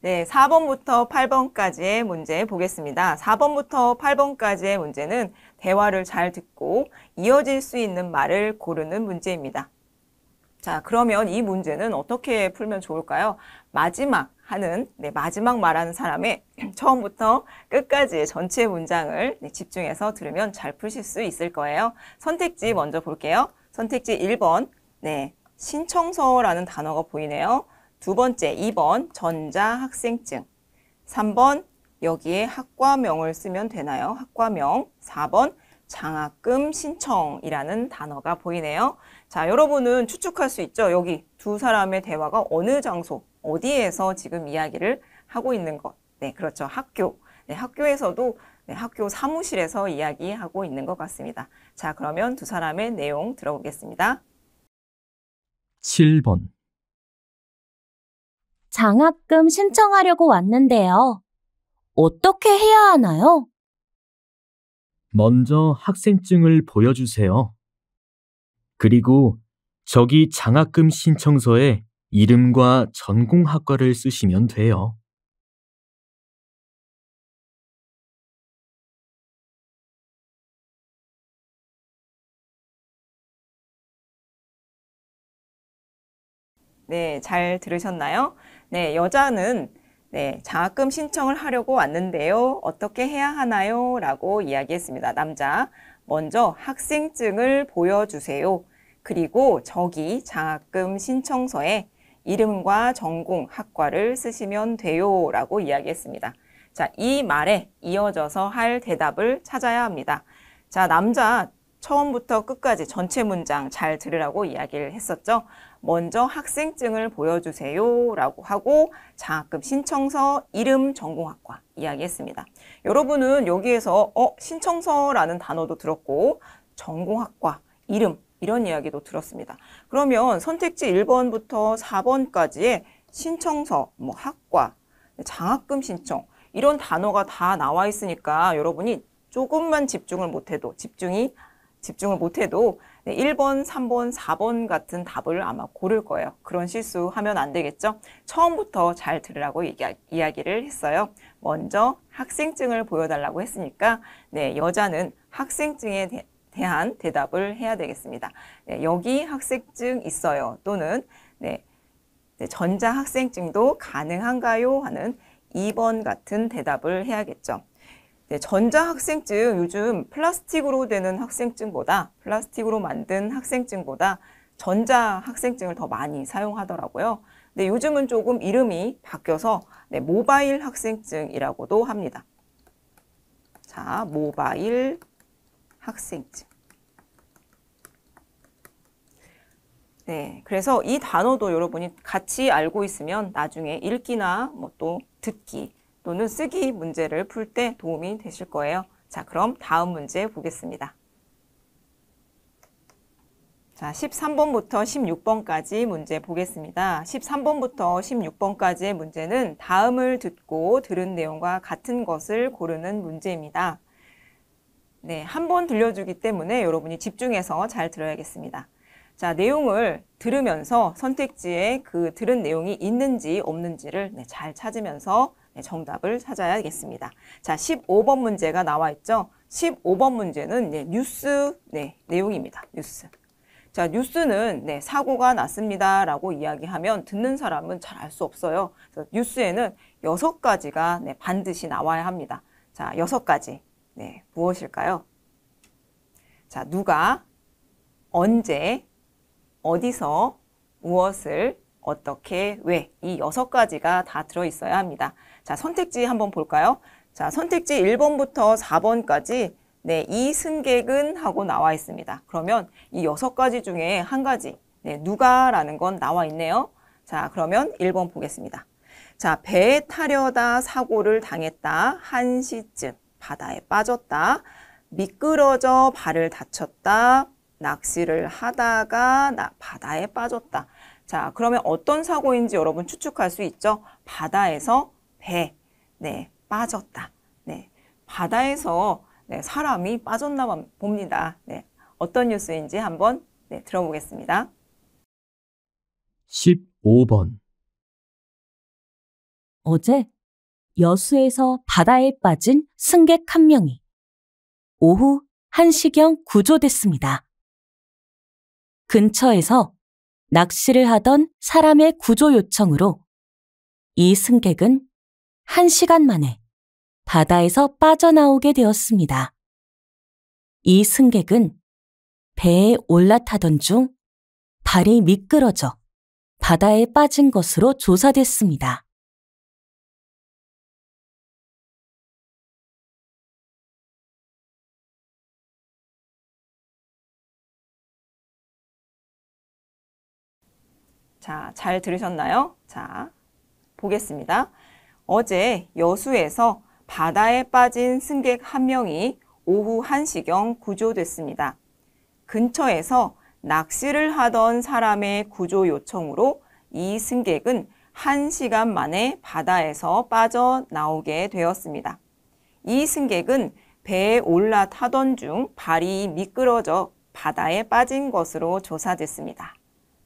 네, 4번부터 8번까지의 문제 보겠습니다. 4번부터 8번까지의 문제는 대화를 잘 듣고 이어질 수 있는 말을 고르는 문제입니다. 자, 그러면 이 문제는 어떻게 풀면 좋을까요? 마지막 마지막 말하는 사람의 처음부터 끝까지의 전체 문장을 집중해서 들으면 잘 푸실 수 있을 거예요. 선택지 먼저 볼게요. 선택지 1번, 신청서라는 단어가 보이네요. 두 번째, 2번, 전자학생증. 3번, 여기에 학과명을 쓰면 되나요? 학과명. 4번, 장학금 신청이라는 단어가 보이네요. 자, 여러분은 추측할 수 있죠? 여기 두 사람의 대화가 어느 장소, 어디에서 지금 이야기를 하고 있는 것. 네, 그렇죠. 학교. 네, 학교에서도 학교 사무실에서 이야기하고 있는 것 같습니다. 자, 그러면 두 사람의 내용 들어보겠습니다. 7번. 장학금 신청하려고 왔는데요. 어떻게 해야 하나요? 먼저 학생증을 보여주세요. 그리고 저기 장학금 신청서에 이름과 전공학과를 쓰시면 돼요. 네, 잘 들으셨나요? 네, 여자는 장학금 신청을 하려고 왔는데요. 어떻게 해야 하나요? 라고 이야기했습니다. 남자, 먼저 학생증을 보여주세요. 그리고 저기 장학금 신청서에 이름과 전공, 학과를 쓰시면 돼요. 라고 이야기했습니다. 자, 이 말에 이어져서 할 대답을 찾아야 합니다. 자, 남자 처음부터 끝까지 전체 문장 잘 들으라고 이야기를 했었죠. 먼저 학생증을 보여주세요 라고 하고 장학금 신청서, 이름, 전공학과 이야기했습니다. 여러분은 여기에서 신청서라는 단어도 들었고 전공학과, 이름 이런 이야기도 들었습니다. 그러면 선택지 1번부터 4번까지의 신청서, 학과, 장학금 신청 이런 단어가 다 나와 있으니까 여러분이 조금만 집중을 못해도 1번, 3번, 4번 같은 답을 아마 고를 거예요. 그런 실수하면 안 되겠죠? 처음부터 잘 들으라고 이야기를 했어요. 먼저 학생증을 보여달라고 했으니까 여자는 학생증에 대한 대답을 해야 되겠습니다. 여기 학생증 있어요. 또는 전자학생증도 가능한가요? 하는 2번 같은 대답을 해야겠죠. 전자학생증 요즘 플라스틱으로 만든 학생증보다 전자학생증을 더 많이 사용하더라고요. 근데 요즘은 조금 이름이 바뀌어서 모바일 학생증이라고도 합니다. 자, 모바일 학생증. 그래서 이 단어도 여러분이 같이 알고 있으면 나중에 읽기나 또 듣기 또는 쓰기 문제를 풀 때 도움이 되실 거예요. 자, 그럼 다음 문제 보겠습니다. 자, 13번부터 16번까지 문제 보겠습니다. 13번부터 16번까지의 문제는 다음을 듣고 들은 내용과 같은 것을 고르는 문제입니다. 한 번 들려주기 때문에 여러분이 집중해서 잘 들어야겠습니다. 자, 내용을 들으면서 선택지에 그 들은 내용이 있는지 없는지를 잘 찾으면서 정답을 찾아야겠습니다. 자, 15번 문제가 나와 있죠. 15번 문제는 뉴스 내용입니다. 뉴스. 자, 뉴스는 사고가 났습니다 라고 이야기하면 듣는 사람은 잘 알 수 없어요. 그래서 뉴스에는 6가지가 반드시 나와야 합니다. 자, 6가지. 무엇일까요? 자, 누가, 언제, 어디서, 무엇을, 어떻게, 왜. 이 6가지가 다 들어있어야 합니다. 자, 선택지 한번 볼까요? 자, 선택지 1번부터 4번까지 이 승객은 하고 나와 있습니다. 그러면 이 6가지 중에 한 가지, 누가라는 건 나와 있네요. 자, 그러면 1번 보겠습니다. 자, 배에 타려다 사고를 당했다. 1시쯤 바다에 빠졌다. 미끄러져 발을 다쳤다. 낚시를 하다가 바다에 빠졌다. 자, 그러면 어떤 사고인지 여러분 추측할 수 있죠? 바다에서 배, 빠졌다. 바다에서 사람이 빠졌나 봅니다. 어떤 뉴스인지 한번 들어보겠습니다. 15번. 어제 여수에서 바다에 빠진 승객 한 명이 오후 1시경 구조됐습니다. 근처에서 낚시를 하던 사람의 구조 요청으로 이 승객은 1시간 만에 바다에서 빠져나오게 되었습니다. 이 승객은 배에 올라타던 중 발이 미끄러져 바다에 빠진 것으로 조사됐습니다. 자, 잘 들으셨나요? 자, 보겠습니다. 어제 여수에서 바다에 빠진 승객 한 명이 오후 1시경 구조됐습니다. 근처에서 낚시를 하던 사람의 구조 요청으로 이 승객은 1시간 만에 바다에서 빠져나오게 되었습니다. 이 승객은 배에 올라타던 중 발이 미끄러져 바다에 빠진 것으로 조사됐습니다.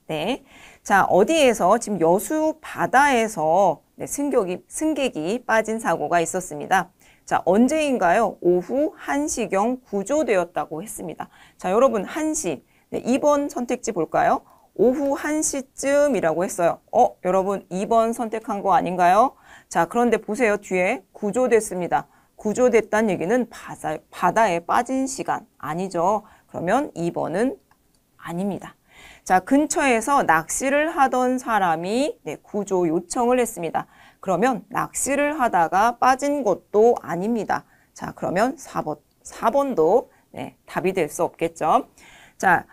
네. 자, 어디에서 지금 여수 바다에서 승객이 빠진 사고가 있었습니다. 자, 언제인가요? 오후 1시경 구조되었다고 했습니다. 자, 여러분 1시. 네, 2번 선택지 볼까요? 오후 1시쯤이라고 했어요. 여러분 2번 선택한 거 아닌가요? 자, 그런데 보세요. 뒤에 구조됐습니다. 구조됐다는 얘기는 바다에 빠진 시간 아니죠. 그러면 2번은 아닙니다. 자, 근처에서 낚시를 하던 사람이 구조 요청을 했습니다. 그러면 낚시를 하다가 빠진 것도 아닙니다. 자, 그러면 4번도 답이 될 수 없겠죠. 자,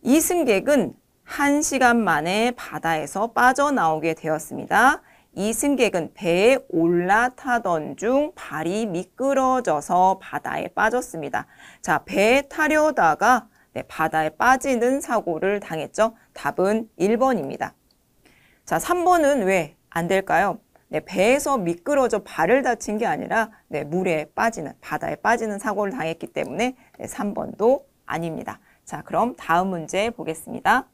이 승객은 1시간 만에 바다에서 빠져나오게 되었습니다. 이 승객은 배에 올라타던 중 발이 미끄러져서 바다에 빠졌습니다. 자, 배에 타려다가 바다에 빠지는 사고를 당했죠. 답은 1번입니다. 자, 3번은 왜 안 될까요? 배에서 미끄러져 발을 다친 게 아니라 물에 빠지는, 바다에 빠지는 사고를 당했기 때문에 3번도 아닙니다. 자, 그럼 다음 문제 보겠습니다.